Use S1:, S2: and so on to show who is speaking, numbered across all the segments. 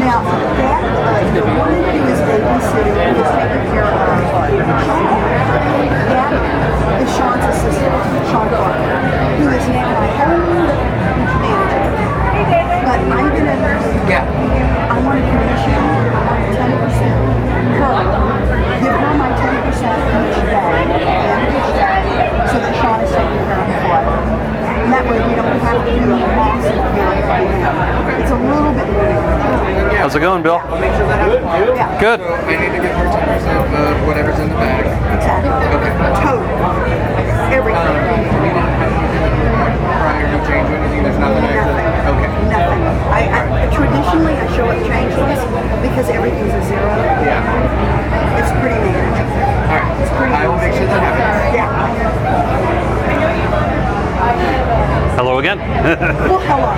S1: Now, the woman who is babysitting, who is taking care of that is Sean's assistant, Sean Parker, who is now my home manager. But I'm going to, I want to commission 10%. Her, give her my 10% each day, so that Sean is taking care of the flood. And that way we don't have to do a massive amount right now. It's a little bit more.
S2: How's it going, Bill?
S3: I'll make sure that happens.
S1: Yeah.
S2: Good.
S3: So I need to get her 10% of whatever's in the bag.
S1: Exactly.
S3: Okay.
S1: Total. Everything.
S3: Prior to change or anything, there's nothing extra? Okay.
S1: Nothing. Traditionally, I show up changeless because everything's a zero.
S3: Yeah.
S1: It's pretty manageable.
S3: All right.
S1: It's pretty
S3: I will make sure that happens.
S1: Yeah.
S2: Hello again.
S1: Well, hello.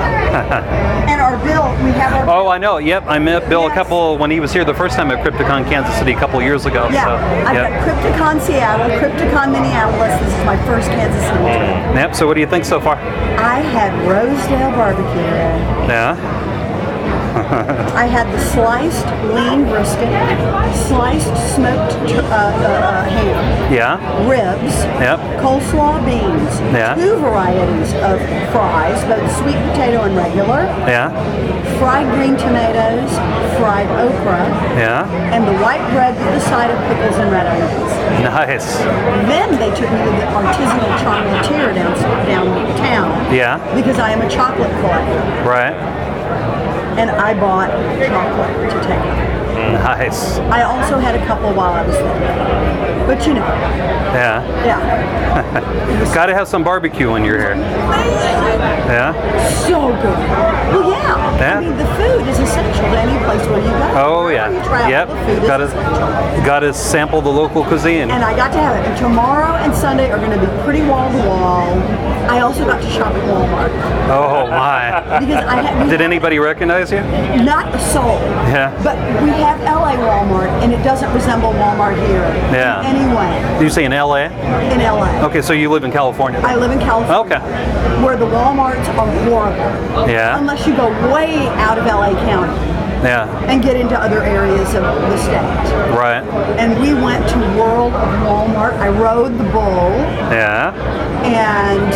S1: And our bill, we have our
S2: Oh, I know. Yep, I met Bill a couple when he was here the first time at Crypticon Kansas City a couple years ago.
S1: Yeah,
S2: So,
S1: I've got Crypticon Seattle, Crypticon Minneapolis. This is my first Kansas City trip.
S2: Yep. So what do you think so far?
S1: I had Rosedale barbecue.
S2: Yeah.
S1: I had the sliced lean brisket, sliced smoked ham,
S2: Yeah.
S1: ribs,
S2: Yep.
S1: coleslaw beans,
S2: Yeah.
S1: 2 varieties of fries, both sweet potato and regular,
S2: Yeah.
S1: fried green tomatoes, fried okra,
S2: Yeah.
S1: and the white bread with the side of pickles and red onions.
S2: Nice.
S1: Then they took me to the artisanal chocolatier downtown
S2: Yeah.
S1: because I am a chocolate collector,
S2: Right.
S1: and I bought chocolate to take.
S2: Nice.
S1: I also had a couple while I was there, but you know,
S2: Yeah.
S1: yeah,
S2: Got to have some barbecue when you're here. Yeah.
S1: so good. Well, yeah.
S2: Yeah.
S1: I mean, the food is essential to any place where you go.
S2: Oh yeah.
S1: Wherever you travel,
S2: Yep.
S1: the food is essential.
S2: Got to sample the local cuisine.
S1: And I got to have it. And tomorrow and Sunday are going to be pretty wall to wall. I also got to shop at Walmart
S2: Oh my.
S1: because I had.
S2: Did anybody recognize you?
S1: Not a soul.
S2: Yeah.
S1: But we have LA Walmart, and it doesn't resemble Walmart here
S2: Yeah.
S1: in any way
S2: Did you say in LA?
S1: in LA.
S2: Okay, so you live in California.
S1: I live in California,
S2: Okay.
S1: where the Walmarts are horrible.
S2: Yeah.
S1: Unless you go way out of LA County
S2: Yeah.
S1: and get into other areas of the state.
S2: Right.
S1: And we went to World of Walmart. I rode the bull,
S2: Yeah.
S1: and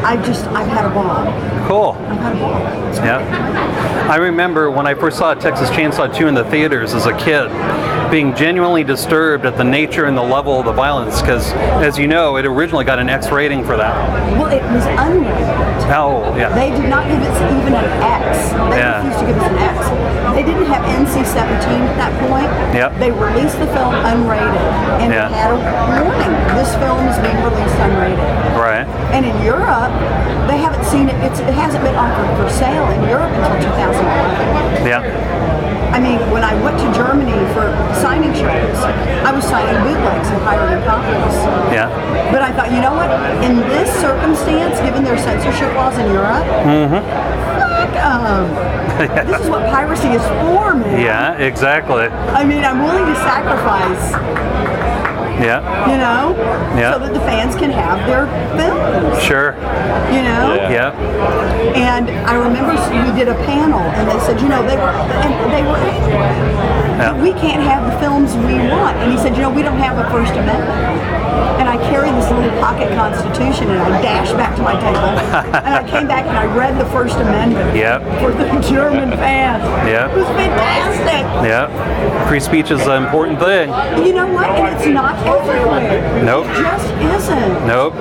S1: I've had a ball.
S2: Cool.
S1: I've had a ball.
S2: Yeah. I remember when I first saw Texas Chainsaw 2 in the theaters as a kid, being genuinely disturbed at the nature and the level of the violence, because, as you know, it originally got an X rating for that.
S1: Well, it was unrated.
S2: Oh, yeah.
S1: They did not give it even an X. They
S2: Yeah.
S1: refused to give us an X. They didn't have NC-17 at that point.
S2: Yep.
S1: They released the film unrated, and
S2: Yeah.
S1: it had a warning. This film is being released unrated.
S2: Right.
S1: And in Europe, they haven't seen it. It hasn't been offered for sale in Europe until 2011.
S2: Yeah.
S1: I mean, when I went to Germany for signing shows, I was signing bootlegs and hiring copies.
S2: Yeah.
S1: But I thought, you know what? In this circumstance, given their censorship laws in Europe, fuck 'em. This is what piracy is for, man.
S2: Yeah, exactly.
S1: I mean, I'm willing to sacrifice,
S2: Yeah.
S1: you know,
S2: Yeah.
S1: so that the fans can have their films,
S2: Sure.
S1: you know?
S2: Yeah.
S1: And I remember we did a panel, and they said, you know, they were angry.
S2: Yeah.
S1: We can't have the films we want. And he said, you know, we don't have a First Amendment. And I carried this little pocket constitution, and I dashed back to my table. And I came back and I read the First Amendment
S2: Yep.
S1: for the German fans.
S2: Yep.
S1: It was fantastic.
S2: Yeah. Free speech is an important thing.
S1: You know what? And it's not everywhere.
S2: Nope.
S1: It just isn't.
S2: Nope.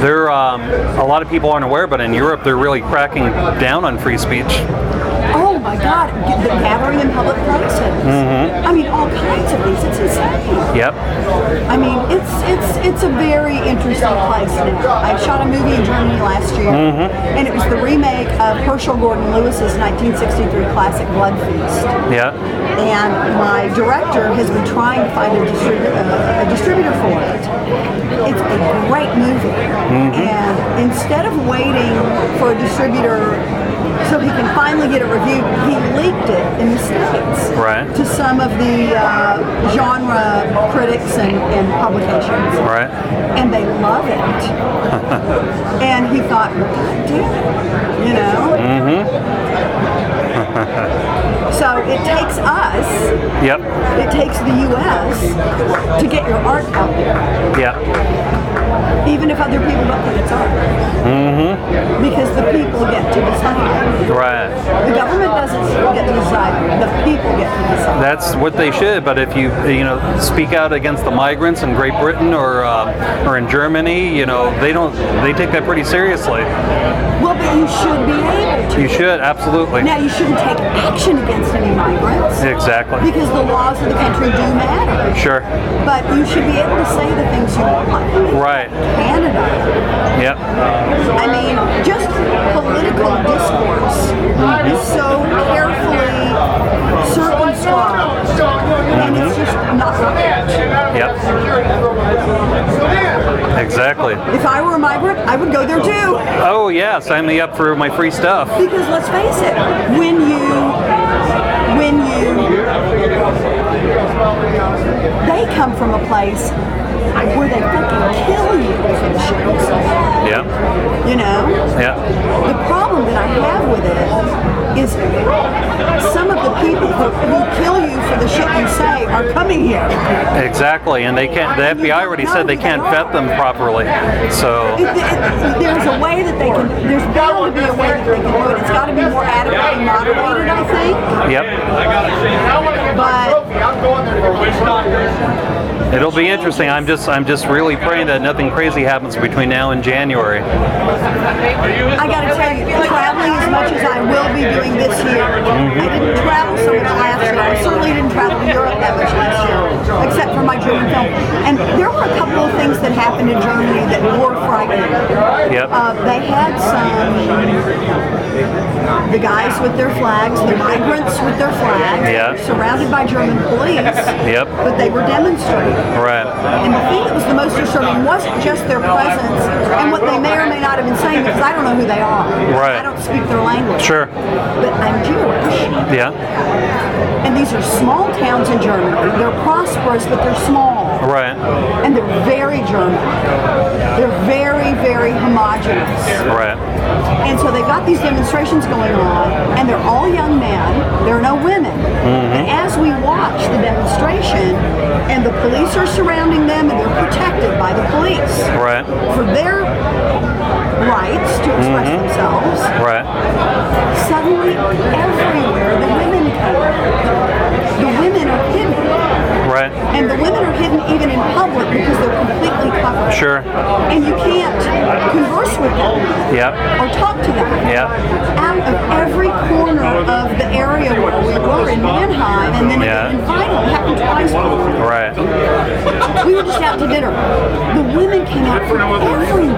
S2: There, a lot of people aren't aware, but in Europe they're really cracking down on free speech.
S1: Oh my God, the gathering in public places. I mean, all kinds of things. It's insane.
S2: Yep.
S1: I mean, it's a very interesting place now. I shot a movie in Germany last year, and it was the remake of Herschel Gordon Lewis's 1963 classic Blood Feast.
S2: Yeah.
S1: And my director has been trying to find a distributor for it. It's a great movie, and instead of waiting for a distributor so he can finally get it reviewed, he leaked it in the States
S2: Right.
S1: to some of the genre critics and publications.
S2: Right.
S1: And they love it. And he thought, well, God damn it. So it takes us,
S2: Yep.
S1: it takes the U.S. to get your art out there,
S2: Yeah.
S1: even if other people don't think it's art. Because the people get to decide.
S2: Right.
S1: The government doesn't get to decide. The people get to decide.
S2: That's what they should. But if you speak out against the migrants in Great Britain or in Germany, they take that pretty seriously.
S1: Well, but you should be able to.
S2: You should, absolutely.
S1: Now, you shouldn't take action against any migrants.
S2: Exactly.
S1: Because the laws of the country do matter.
S2: Sure.
S1: But you should be able to say the things you want.
S2: Right.
S1: Canada.
S2: Yep.
S1: I mean, just political discourse is so carefully circumscribed, and it's just not right.
S2: Yep. Exactly.
S1: If I were a migrant, I would go there too.
S2: Oh yeah, sign me up for my free stuff.
S1: Because let's face it, when they come from a place where they fucking kill you for the shit you say.
S2: Yeah. Yeah.
S1: The problem that I have with it is some of the people who kill you for the shit you say are coming here.
S2: Exactly, and they can't. The FBI already said they can't vet them properly. So
S1: there's a way that they can. There's bound to be a way that they can do it. It's got to be more adequately moderated, I think.
S2: Yep.
S1: But
S2: it'll be interesting. I'm just really praying that nothing crazy happens between now and January.
S1: I got to tell you, traveling as much as I will be doing this year, I didn't travel so much last year. I certainly didn't travel to Europe that much last year, except for my German film. And there were a couple of things that happened in Germany that were frightening.
S2: Yep.
S1: They had the guys with their flags, the migrants with their flags,
S2: Yeah.
S1: surrounded by German police.
S2: Yep.
S1: But they were demonstrating.
S2: Right.
S1: And the thing that was the most disturbing wasn't just their presence and what they may or may not have been saying, because I don't know who they are.
S2: Right.
S1: I don't speak their language.
S2: Sure.
S1: But I'm Jewish.
S2: Yeah.
S1: And these are small towns in Germany. They're prosperous, but they're small.
S2: Right.
S1: And they're very German. They're very, very homogenous.
S2: Right.
S1: And so they've got these demonstrations going on, and they're all young men. There are no women. And as we watch the demonstration, and the police are surrounding them, and they're protected by the police
S2: Right.
S1: for their rights to express themselves.
S2: Right.
S1: Suddenly, everywhere, the women come out. The women are hidden.
S2: Right.
S1: And the women are hidden even in public because they're completely covered.
S2: Sure.
S1: And you can't converse with them.
S2: Yep.
S1: Or talk to them.
S2: Yep.
S1: Out of every corner of the area where we were in Mannheim, and then
S2: Yeah.
S1: in Vinyl, it happened twice before.
S2: Right.
S1: We were just out to dinner. The women came out from everywhere,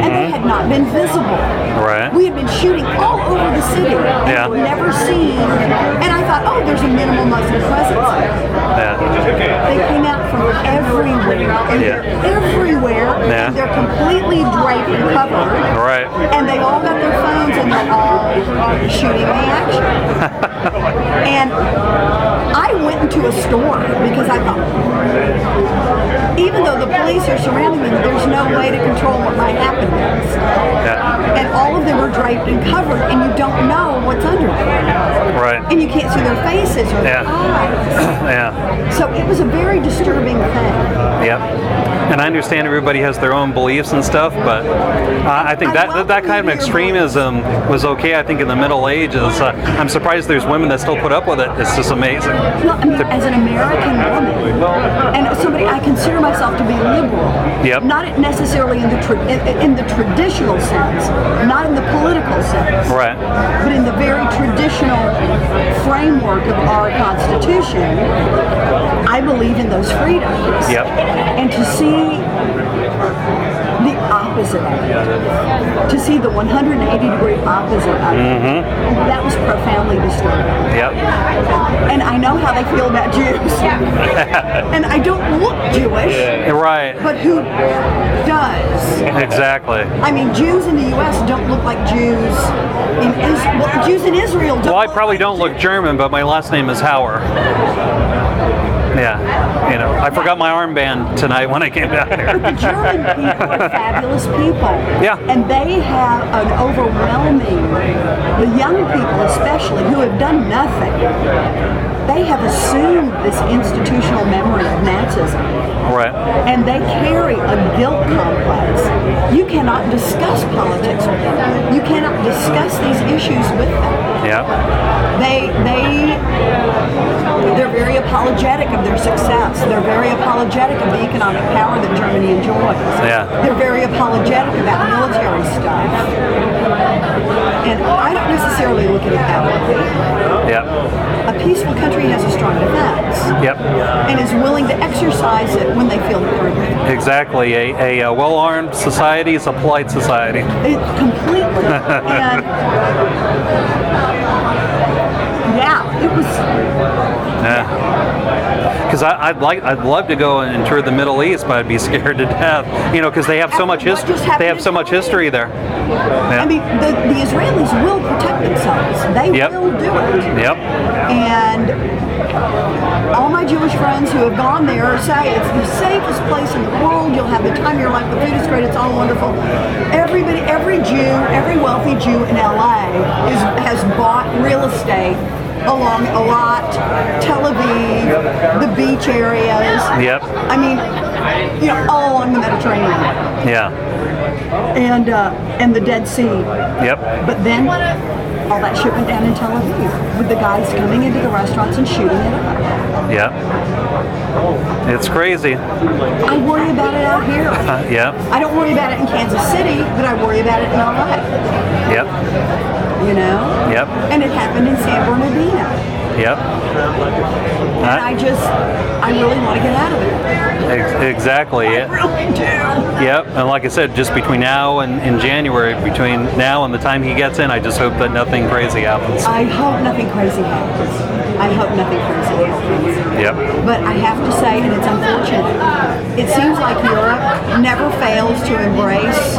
S1: and they had not been visible.
S2: Right.
S1: We had been shooting all over the city, and
S2: Yeah.
S1: had never seen. And I thought, oh, there's a minimal Muslim presence.
S2: Yeah.
S1: They came out from everywhere, and
S2: Yeah.
S1: they're everywhere,
S2: Yeah.
S1: and they're completely draped and covered.
S2: Right.
S1: And they all got their phones, and they're all shooting the action. And I went into a store because I thought, even though the police are surrounding them, there's no way to control what might happen next.
S2: Yeah.
S1: And all of them are draped and covered, and you don't know what's under them.
S2: Right.
S1: And you can't see their faces or their
S2: Yeah.
S1: eyes.
S2: Yeah.
S1: So it was a very disturbing thing.
S2: Yep. And I understand everybody has their own beliefs and stuff, but I think that kind of extremism was okay. I think in the Middle Ages, I'm surprised there's women that still put up with it. It's just amazing.
S1: Well, I mean, as an American woman, and somebody I consider myself to be liberal,
S2: Yep.
S1: not necessarily in the traditional sense, not in the political sense,
S2: Right.
S1: but in the very traditional framework of our Constitution, I believe in those freedoms.
S2: Yep.
S1: And to see the opposite of it, to see the 180-degree opposite of it, that was profoundly disturbing.
S2: Yep.
S1: And I know how they feel about Jews. And I don't look Jewish,
S2: Right.
S1: but who does?
S2: Exactly.
S1: I mean, Jews in the U.S. don't look like Jews in Israel. Well, Jews in Israel don't
S2: Well, I
S1: look
S2: probably
S1: like
S2: don't look
S1: Jews.
S2: German, but my last name is Hauer. Yeah, you know, I forgot my armband tonight when I came down here.
S1: But the German people are fabulous people.
S2: Yeah.
S1: And they have an overwhelming, the young people especially, who have done nothing, they have assumed this institutional memory of Nazism.
S2: Right.
S1: And they carry a guilt complex. You cannot discuss politics with them. You cannot discuss these issues with them.
S2: Yeah.
S1: They're very apologetic of their success. They're very apologetic of the economic power that Germany enjoys.
S2: Yeah.
S1: They're very apologetic about military stuff. And I don't necessarily look at it that way.
S2: Yep.
S1: A peaceful country has a strong defense.
S2: Yep.
S1: And is willing to exercise it when they feel that they're aggrieved.
S2: Exactly. A well-armed society is a polite society.
S1: Completely. And yeah, it was.
S2: Yeah. Because I'd love to go and tour the Middle East, but I'd be scared to death. You know, because they have so much history. They have so much history there. Yeah.
S1: I mean, the Israelis will protect themselves. They will do it.
S2: Yep.
S1: And all my Jewish friends who have gone there say it's the safest place in the world. You'll have the time of your life. The food is great. It's all wonderful. Everybody, every Jew, every wealthy Jew in LA has bought real estate along a lot, Tel Aviv, the beach areas.
S2: Yep.
S1: I mean, you know, all along the Mediterranean.
S2: Yeah.
S1: And the Dead Sea.
S2: Yep.
S1: But then all that shit went down in Tel Aviv with the guys coming into the restaurants and shooting it up.
S2: Yep. It's crazy.
S1: I worry about it out here.
S2: Yep.
S1: I don't worry about it in Kansas City, but I worry about it in LA.
S2: Yep.
S1: You know?
S2: Yep.
S1: And it happened in San Bernardino.
S2: Yep.
S1: And I really want to get out of it.
S2: Exactly.
S1: I really do.
S2: Yep. And like I said, just between now and January, between now and the time he gets in, I just hope that nothing crazy happens.
S1: I hope nothing crazy happens. I hope nothing crazy happens.
S2: Yep.
S1: But I have to say, and it's unfortunate, it seems like Europe never fails to embrace.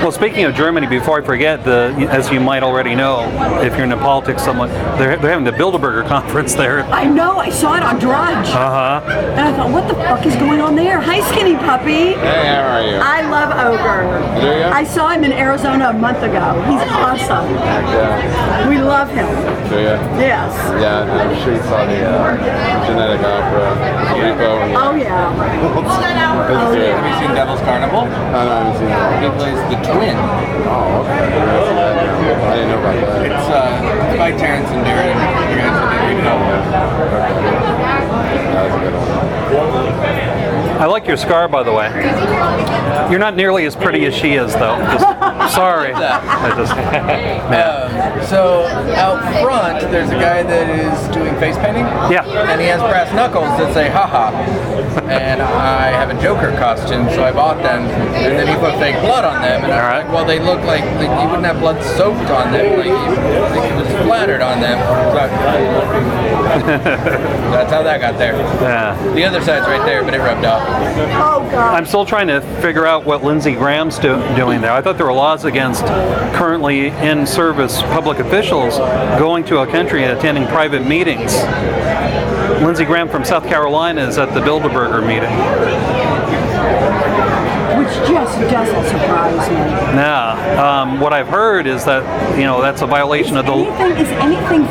S2: Well, speaking of Germany, before I forget, as you might already know, if you're into politics somewhat, they're having the Bilderberger conference there.
S1: I know, I saw it on Drudge. And I thought, what the fuck is going on there? Hi, skinny puppy.
S4: Hey, how are you?
S1: I love Ogre.
S4: Do you?
S1: I saw him in Arizona a month ago. He's awesome.
S4: Yeah.
S1: We love him.
S4: Do you?
S1: Yes.
S4: Yeah, I'm sure you saw the Genetic Opera, Repo. And
S1: Oh, yeah.
S4: It's good.
S3: Have you seen Devil's Carnival?
S4: I haven't seen that.
S3: He plays the twin.
S4: Oh, okay. I didn't know about that.
S3: It's by Terrence and Darren. You guys will read it up.
S4: That's a good one.
S2: I like your scar, by the way. You're not nearly as pretty as she is, though. Sorry. I just,
S3: So out front, there's a guy that is doing face painting.
S2: Yeah.
S3: And he has brass knuckles that say "haha." And I have a Joker costume, so I bought them. And then he put fake blood on them, and I was like, well, they look like you wouldn't have blood soaked on them, like it was splattered on them. So that's how that got there.
S2: yeah.
S3: The other side's right there, but it rubbed off.
S1: Oh, God.
S2: I'm still trying to figure out what Lindsey Graham's doing there. I thought there were laws against currently in service public officials going to a country and attending private meetings. Lindsey Graham from South Carolina is at the Bilderberger meeting.
S1: Which just doesn't surprise me.
S2: Yeah. What I've heard is that, that's a violation of the...
S1: Is anything...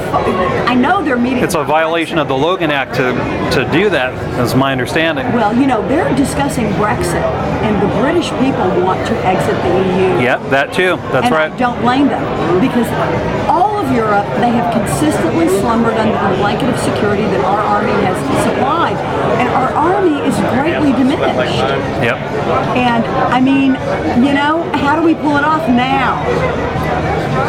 S1: I know they're meeting...
S2: It's a violation of the Logan Act to do that, is my understanding.
S1: Well, they're discussing Brexit, and the British people want to exit the EU.
S2: Yep, that too. That's
S1: and
S2: right.
S1: I don't blame them, because all of Europe, they have consistently slumbered under the blanket of security that our army has supplied. And our army is greatly diminished.
S2: Yep.
S1: And, I mean, how do we pull it off now?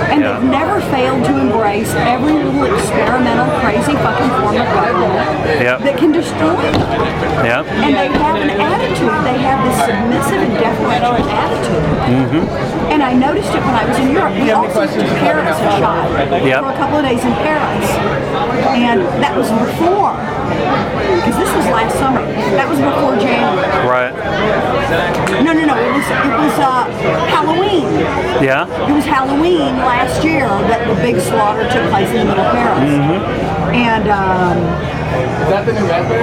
S1: And they've never failed to embrace every little experimental, crazy fucking form of government that can destroy them.
S2: Yep.
S1: And they have an attitude. They have this submissive and deferential attitude. Mm-hmm. And I noticed it when I was in Europe. We also went to Paris a shot for a couple of days in Paris. And that was before, because this was last summer. That was before January.
S2: Right.
S1: No. It was Halloween.
S2: Yeah?
S1: It was Halloween last last year that the big slaughter took place in the Middle Paris. And
S3: Is that the new raspberry?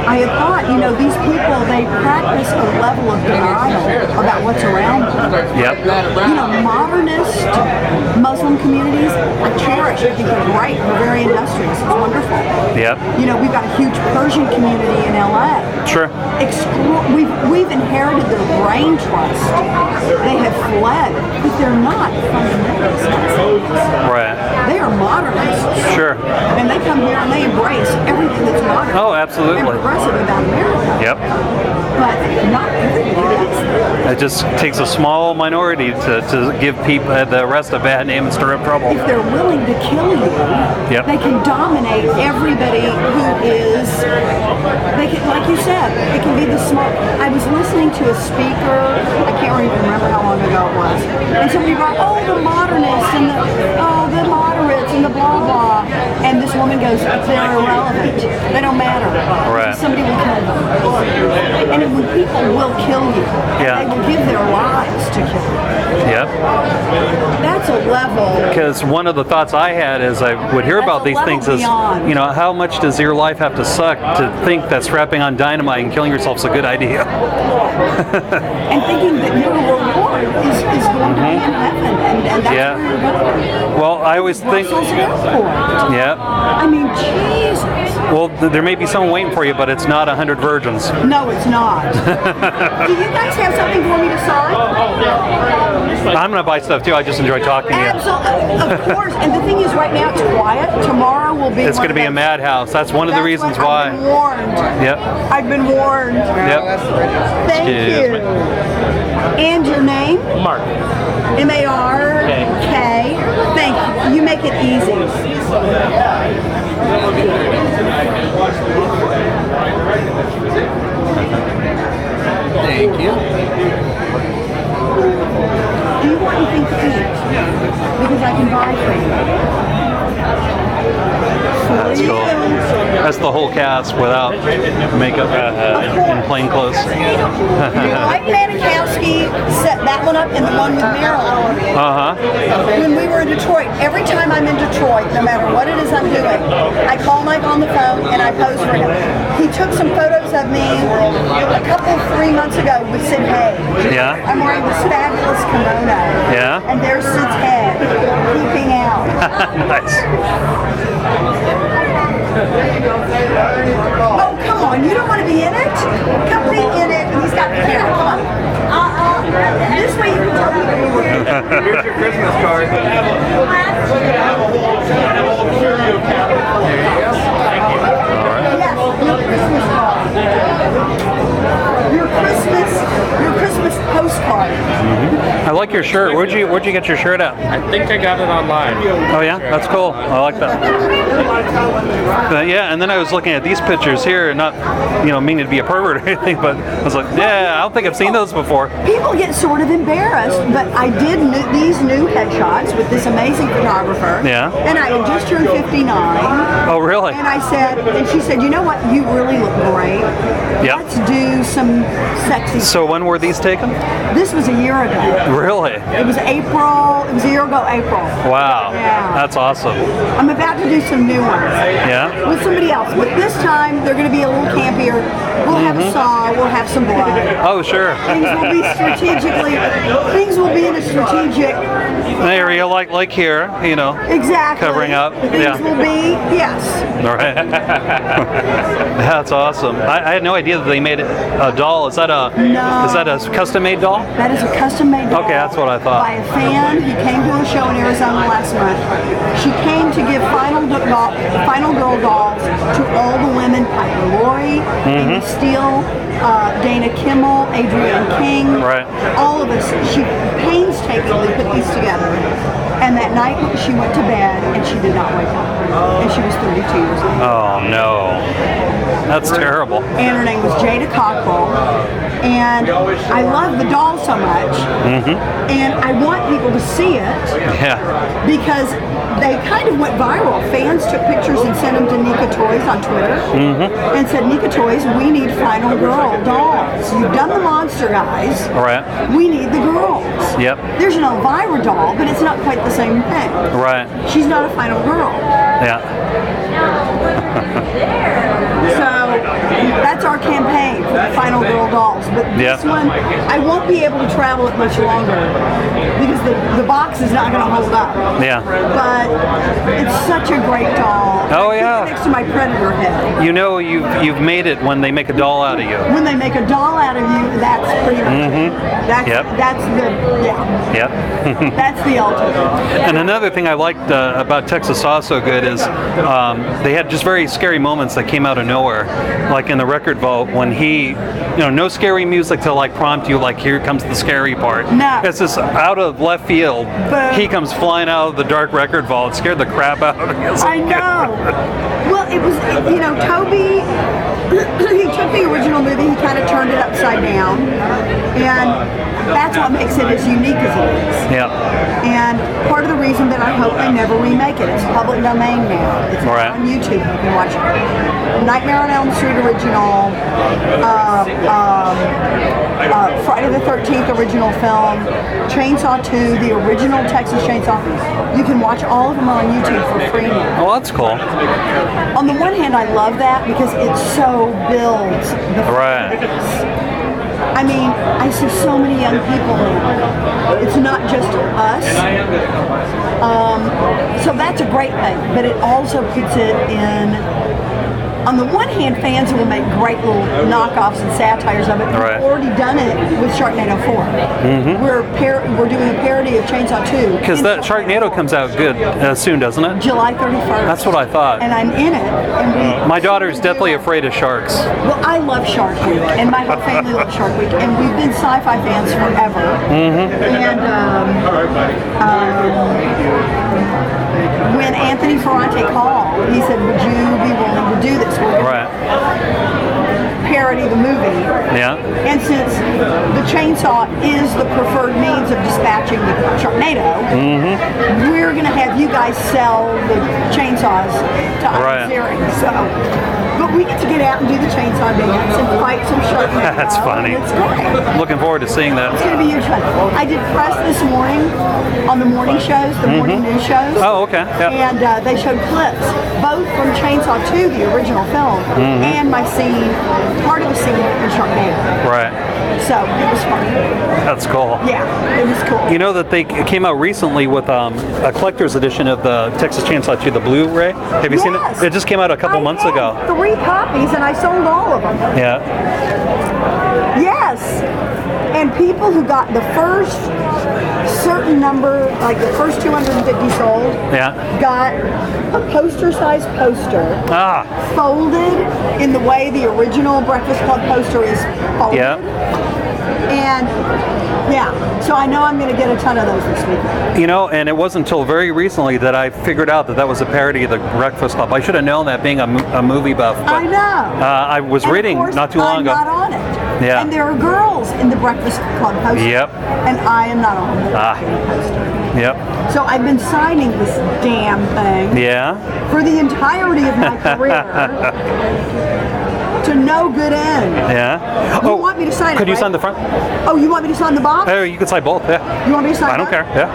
S1: I had thought, you know, these people, they practice a level of denial about what's around them.
S2: Yep.
S1: You know, modernist Muslim communities, I cherish. I think they're great. They're very industrious. It's wonderful.
S2: Yep.
S1: You know, we've got a huge Persian community in LA.
S2: Sure.
S1: We've inherited their brain trust. They have fled, but they're not fundamentalists.
S2: Right.
S1: They are modernists.
S2: Sure.
S1: And they come here and they embrace everything that's modern.
S2: Oh, absolutely.
S1: And progressive about America.
S2: Yep.
S1: But not everybody does that.
S2: It just takes a small minority to give people the rest a bad name and stir up trouble.
S1: If they're willing to kill you,
S2: Yep.
S1: they can dominate everybody who is, they can, like you said, it can be the small. I was listening to a speaker, I can't even remember how long ago it was, and somebody brought, the modernists and the moderates and the blah blah, and this woman goes, they're irrelevant, they don't matter.
S2: Right.
S1: Somebody will kill them. And when people will kill you,
S2: Yeah.
S1: they will give their lives to kill you.
S2: Yep.
S1: That's a level.
S2: Because one of the thoughts I had as I would hear
S1: That's
S2: about
S1: a
S2: these
S1: level
S2: things is,
S1: beyond.
S2: you know, how much does your life have to suck to think that strapping on dynamite and killing yourself is a good idea?
S1: And thinking that your reward is going to be in heaven, and that's
S2: Yeah.
S1: where you're going.
S2: Well, I always think,
S1: Brussels Airport.
S2: yeah.
S1: I mean, Jesus.
S2: Well, there may be someone waiting for you, but it's not 100 virgins.
S1: No, it's not. Do you guys have something for me to sign?
S2: I'm going to buy stuff too. I just enjoy talking to you.
S1: Absolutely, of course. And the thing is, right now it's quiet. Tomorrow will be.
S2: It's going to be a madhouse. That's one of the reasons why.
S1: I've been warned.
S2: Yep.
S1: I've been warned.
S2: Yep.
S1: Thank
S2: Excuse
S1: you.
S2: me.
S1: And your name?
S5: Mark.
S1: M-A-R-K. Thank you. You make it easy.
S3: Thank you.
S1: Do you want anything to eat? Because I can buy for you.
S2: That's cool. That's the whole cast without makeup in plain clothes.
S1: Mike Manikowski set that one up and the one with Marilyn. When we were in Detroit, every time I'm in Detroit, no matter what it is I'm doing, I call Mike on the phone and I pose for him. He took some photos of me a couple, 3 months ago with Sid Haig.
S2: Yeah.
S1: I'm wearing this fabulous kimono.
S2: Yeah.
S1: And there's Sid's head peeping out.
S2: Nice.
S1: Oh, come on, you don't want to be in it? Come be in it. He's got the camera. Come on. This way you can tell people you're here.
S3: Here's your Christmas card. Your Christmas postcard.
S2: I like your shirt. Where'd you get your shirt at?
S5: I think I got it online.
S2: Oh yeah, that's cool. I like that. Yeah, and then I was looking at these pictures here, not meaning to be a pervert or anything, but I was like, yeah, I don't think I've seen those before.
S1: People get sort of embarrassed, but I did these new headshots with this amazing photographer.
S2: Yeah.
S1: And I had just turned 59.
S2: Oh really?
S1: And I said, and she said, you know what? You really look great.
S2: Yeah.
S1: Let's do some sexy.
S2: So when were these taken?
S1: This was a year ago.
S2: Really?
S1: It was April. It was a year ago, April.
S2: Wow.
S1: Yeah.
S2: That's awesome.
S1: I'm about to do some new ones.
S2: Yeah.
S1: With somebody else, but this time they're going to be a little campier. We'll have a saw. We'll have some blood.
S2: Oh sure.
S1: Things will be strategically. Things will be in a strategic.
S2: Area like here,
S1: Exactly.
S2: covering up.
S1: Things
S2: Yeah.
S1: will be yes.
S2: All right. That's awesome. I had no idea that they made a doll. Is that a custom-made doll?
S1: That is a custom-made doll.
S2: Okay, that's what I thought.
S1: By a fan. He came to a show in Arizona last month. She came to give final girl dolls to all the women: Piper Laurie, Amy Steele, Dana Kimmel, Adrienne King.
S2: Right.
S1: All of us. She painstakingly put these together. And that night she went to bed and she did not wake up. And she was 32 years old.
S2: Oh no. That's terrible.
S1: And her name was Jada Cockrell. And I love the doll so much. And I want people to see it.
S2: Yeah.
S1: because they kind of went viral. Fans took pictures and sent them to Nika Toys on Twitter and said, Nika Toys, we need final girl dolls. You've done the monster guys.
S2: Right.
S1: We need the girls.
S2: Yep.
S1: There's an Elvira doll, but it's not quite the same thing.
S2: Right.
S1: She's not a final girl.
S2: Yeah.
S1: So that's our campaign for the final girl dolls. But this one, I won't be able to travel it much longer because the box is not going to hold up.
S2: Yeah.
S1: But it's such a great doll.
S2: Oh,
S1: I
S2: yeah.
S1: put it next to my Predator head.
S2: You know you've made it when they make a doll out of you.
S1: When they make a doll out of you, that's pretty much it. That's the
S2: Yep.
S1: that's the ultimate.
S2: And another thing I liked about Texas Saw So Good is they had just very scary moments that came out of nowhere, like in the record vault when he, no scary music to like prompt you, like here comes the scary part.
S1: No.
S2: It's just out of left field.
S1: But
S2: he comes flying out of the dark record vault, scared the crap out of me.
S1: I know. Well, it was, Toby, he took the original movie, he kind of turned it upside down, and that's what makes it as unique as it is.
S2: Yeah.
S1: And part of the reason that I hope they never remake it, it's public domain now. It's on YouTube, you can watch it. Nightmare on Elm Street original, Friday the 13th original film, Chainsaw 2, the original Texas Chainsaw. You can watch all of them on YouTube for free now.
S2: Oh, that's cool.
S1: On the one hand, I love that because it so builds the fans. I mean, I see so many young people now. It's not just us. So that's a great thing, but it also puts it in. On the one hand, fans will make great little knockoffs and satires of it. We've already done it with Sharknado 4. We're doing a parody of Chainsaw 2.
S2: Because that Sharknado comes out good soon, doesn't it?
S1: July 31st.
S2: That's what I thought.
S1: And I'm in it. And
S2: my daughter's deathly afraid of sharks.
S1: Well, I love Shark Week, and my whole family loves Shark Week, and we've been sci-fi fans forever. And when Anthony Ferrante called, he said, would you be willing to do this? We're going to parody the movie.
S2: Yeah.
S1: And since the chainsaw is the preferred means of dispatching the Sharknado, we're going to have you guys sell the chainsaws to us So, but we get to get out and do the chainsaw dance and fight some Sharknado.
S2: That's funny.
S1: It's great.
S2: Looking forward to seeing that.
S1: It's going to be huge fun. I did press this morning on the morning shows, the morning news shows.
S2: Oh, okay. Yep.
S1: And they showed clips, both from Chainsaw 2, the original film, and my scene, part of the scene in Sharknado.
S2: Right.
S1: So it was fun.
S2: That's cool.
S1: Yeah, it was cool.
S2: You know that they came out recently with a collector's edition of the Texas Chainsaw 2, the Blu-ray. Have you seen it? It just came out a couple months ago.
S1: 3 copies, and I sold all of them.
S2: Yeah.
S1: Yes. And people who got the first certain number, like the first 250 sold, got a poster-sized poster folded in the way the original Breakfast Club poster is folded. And so I know I'm going to get a ton of those this weekend.
S2: And it wasn't until very recently that I figured out that was a parody of the Breakfast Club. I should have known that being a movie buff. But,
S1: I know.
S2: I was reading not too long ago.
S1: I'm not on it.
S2: Yeah.
S1: And there are girls in the Breakfast Club poster.
S2: Yep.
S1: And I am not on the poster.
S2: Yep.
S1: So I've been signing this damn thing.
S2: Yeah.
S1: For the entirety of my career. To no good end.
S2: Yeah.
S1: You want me to sign it?
S2: Could you sign the front?
S1: Oh, you want me to sign the box?
S2: Oh, you can sign both. Yeah.
S1: You want me to sign?
S2: I don't care. Yeah.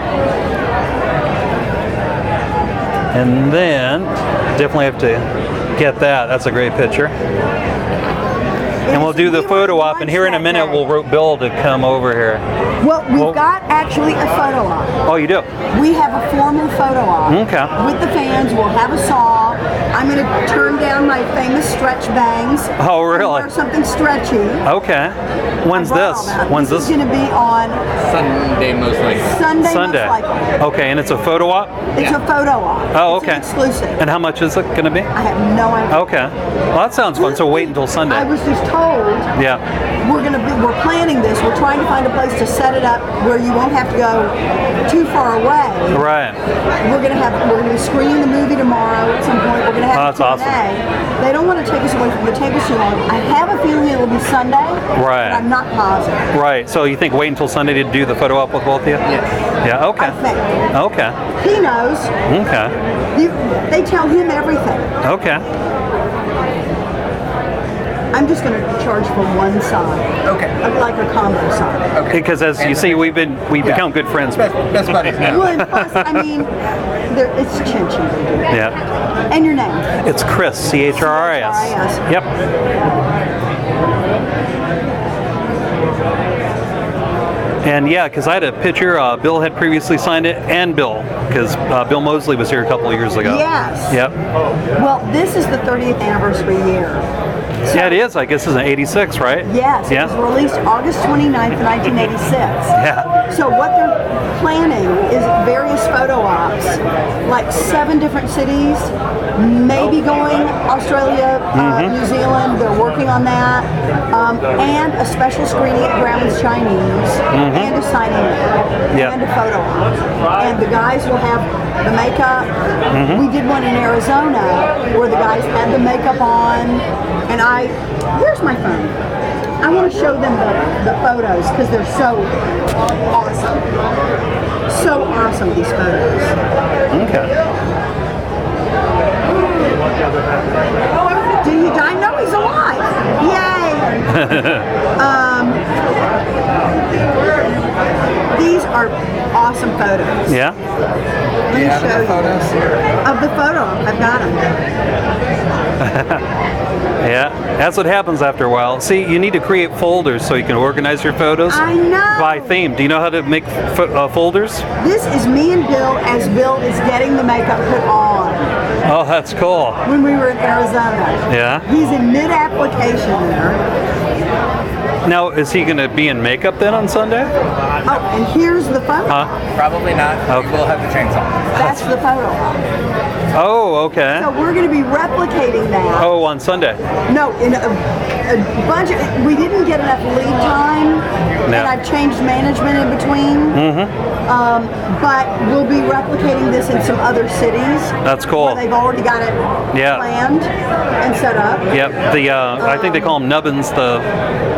S2: And then definitely have to get that. That's a great picture. And we'll do the photo op, and here in a minute we'll Bill to come over here.
S1: Well, we've got actually a photo op.
S2: Oh, you do?
S1: We have a formal photo op.
S2: Okay.
S1: With the fans, we'll have a saw. I'm going to turn down my famous stretch bangs.
S2: Oh, really?
S1: Or something stretchy.
S2: Okay. When's this? When's this?
S1: This is going to be on
S3: Sunday, most likely.
S1: Sunday. Most likely.
S2: Okay, and it's a photo op?
S1: It's a photo op.
S2: Oh, okay.
S1: It's exclusive.
S2: And how much is it going to be?
S1: I have no idea.
S2: Okay. Well, that sounds fun. So wait until Sunday.
S1: I was just told.
S2: Yeah.
S1: We're going to we're planning this. We're trying to find a place to set it up where you won't have to go too far away.
S2: Right.
S1: We're gonna be screening the movie tomorrow at some point. We're gonna have
S2: that's awesome.
S1: They don't want to take us away from the table too long. I have a feeling it will be Sunday,
S2: Right.
S1: but I'm not positive.
S2: Right. So you think wait until Sunday to do the photo op with both of you?
S3: Yes.
S2: Yeah. Okay.
S1: I think.
S2: Okay.
S1: He knows.
S2: Okay.
S1: They tell him everything.
S2: Okay.
S1: I'm just going to charge for one side.
S3: Okay.
S1: Like a combo side.
S3: Okay.
S2: Because as you see, we've become good friends.
S3: Best buddies now.
S1: Well, and plus, I mean, it's chin-chin.
S2: Yeah.
S1: And your name?
S2: It's Chris, CHRIS.
S1: CHRIS.
S2: Yep. And yeah, because I had a picture, Bill had previously signed it, and Bill, because Bill Mosley was here a couple of years ago.
S1: Yes.
S2: Yep.
S1: Well, this is the 30th anniversary year.
S2: Yeah, it is. I guess it's an 86, right?
S1: Yes,
S2: Yeah.
S1: it was released August 29th, 1986.
S2: Yeah.
S1: So what they're planning is various photo ops, like 7 different cities, maybe going Australia, New Zealand. They're working on that, and a special screening at Grauman's Chinese, and a signing
S2: Yep.
S1: and a photo op. And the guys will have the makeup. We did one in Arizona where the guys had the makeup on, and here's my phone. I want to show them the photos because they're so awesome. So awesome, these photos.
S2: Okay.
S1: Do you die? No, he's alive. Yay. These are awesome photos.
S2: Yeah.
S1: Let me show you.
S3: Photos?
S1: Of the photo. I've got them.
S2: Yeah, that's what happens after a while. See, you need to create folders so you can organize your photos
S1: I know.
S2: by theme. Do you know how to make folders?
S1: This is me and Bill as Bill is getting the makeup put on
S2: Oh, that's cool.
S1: when we were in Arizona.
S2: Yeah.
S1: He's in mid-application there.
S2: Now, is he going to be in makeup then on Sunday?
S1: Oh, and here's the photo.
S2: Huh?
S3: Probably not.
S2: Okay.
S3: We will have the chainsaw.
S1: That's the photo.
S2: Oh, okay.
S1: So we're going to be replicating that.
S2: Oh, on Sunday.
S1: No, in a bunch of, we didn't get enough lead time,
S2: No.
S1: and I've changed management in between. But we'll be replicating this in some other cities.
S2: That's cool.
S1: Where they've already got it
S2: Yeah.
S1: planned and set up.
S2: Yep. The I think they call them nubbins. The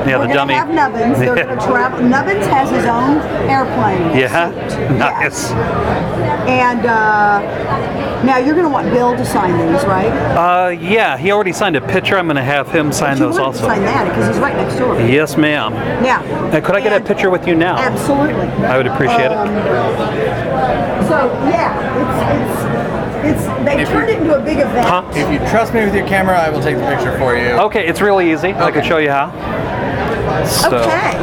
S1: We're
S2: dummy.
S1: gonna have Nubbins. They're gonna travel. Nubbins has his own airplane.
S2: Yeah.
S1: suit.
S2: Nice.
S1: Yes. And now you're gonna want Bill to sign these, right?
S2: Yeah. He already signed a picture. I'm going to have him sign
S1: You
S2: those
S1: want
S2: also.
S1: to sign that because he's right next door.
S2: Yes, ma'am.
S1: Yeah.
S2: Could I get a
S1: And-
S2: picture with you now?
S1: Absolutely.
S2: I would appreciate it.
S1: So yeah, they turned it into a big event.
S2: Huh?
S3: If you trust me with your camera, I will take the picture for you.
S2: Okay, it's really easy. I can show you how. So,
S1: Okay.